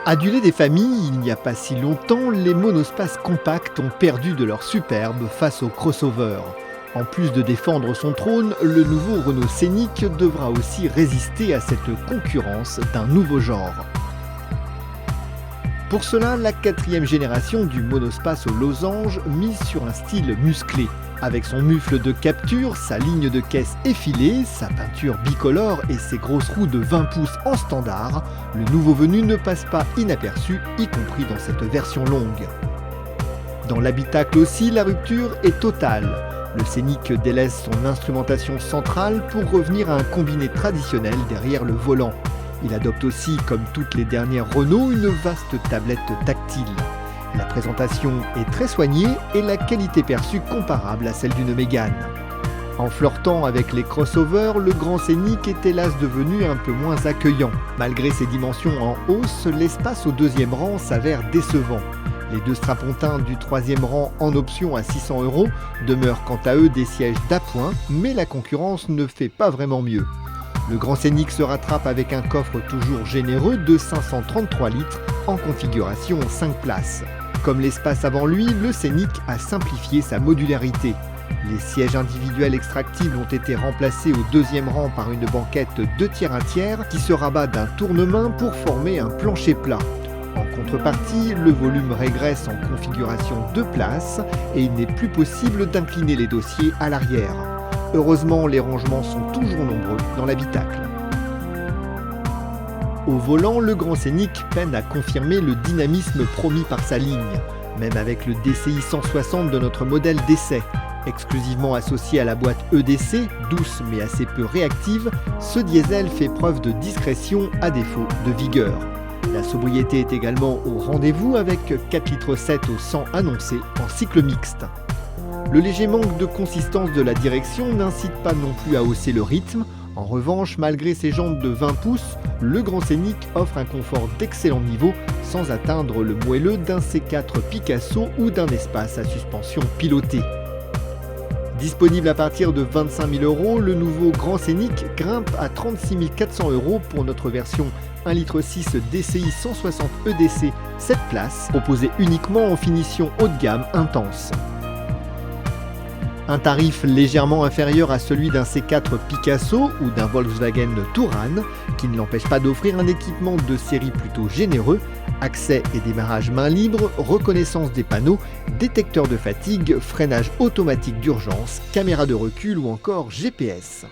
Adulés des familles, il n'y a pas si longtemps, les monospaces compacts ont perdu de leur superbe face au crossover. En plus de défendre son trône, le nouveau Renault Scénic devra aussi résister à cette concurrence d'un nouveau genre. Pour cela, la 4e génération du monospace aux losanges mise sur un style musclé. Avec son mufle de capture, sa ligne de caisse effilée, sa peinture bicolore et ses grosses roues de 20 pouces en standard, le nouveau venu ne passe pas inaperçu, y compris dans cette version longue. Dans l'habitacle aussi, la rupture est totale. Le Scénic délaisse son instrumentation centrale pour revenir à un combiné traditionnel derrière le volant. Il adopte aussi, comme toutes les dernières Renault, une vaste tablette tactile. La présentation est très soignée et la qualité perçue comparable à celle d'une Mégane. En flirtant avec les crossovers, le Grand Scénic est hélas devenu un peu moins accueillant. Malgré ses dimensions en hausse, l'espace au 2e rang s'avère décevant. Les 2 strapontins du 3e rang en option à 600 € demeurent quant à eux des sièges d'appoint, mais la concurrence ne fait pas vraiment mieux. Le Grand Scénic se rattrape avec un coffre toujours généreux de 533 litres en configuration 5 places. Comme l'espace avant lui, le Scénic a simplifié sa modularité. Les sièges individuels extractibles ont été remplacés au 2e rang par une banquette 2 tiers 1 tiers qui se rabat d'un tournement pour former un plancher plat. En contrepartie, le volume régresse en configuration 2 places et il n'est plus possible d'incliner les dossiers à l'arrière. Heureusement, les rangements sont toujours nombreux dans l'habitacle. Au volant, le Grand Scénic peine à confirmer le dynamisme promis par sa ligne, même avec le DCI 160 de notre modèle d'essai. Exclusivement associé à la boîte EDC, douce mais assez peu réactive, ce diesel fait preuve de discrétion à défaut de vigueur. La sobriété est également au rendez-vous avec 4,7 litres au 100 annoncé en cycle mixte. Le léger manque de consistance de la direction n'incite pas non plus à hausser le rythme. En revanche, malgré ses jantes de 20 pouces, le Grand Scénic offre un confort d'excellent niveau sans atteindre le moelleux d'un C4 Picasso ou d'un espace à suspension pilotée. Disponible à partir de 25 000 €, le nouveau Grand Scénic grimpe à 36 400 € pour notre version 1,6 litre DCI 160 EDC 7 places, proposée uniquement en finition haut de gamme intense. Un tarif légèrement inférieur à celui d'un C4 Picasso ou d'un Volkswagen Touran, qui ne l'empêche pas d'offrir un équipement de série plutôt généreux, accès et démarrage main libre, reconnaissance des panneaux, détecteur de fatigue, freinage automatique d'urgence, caméra de recul ou encore GPS.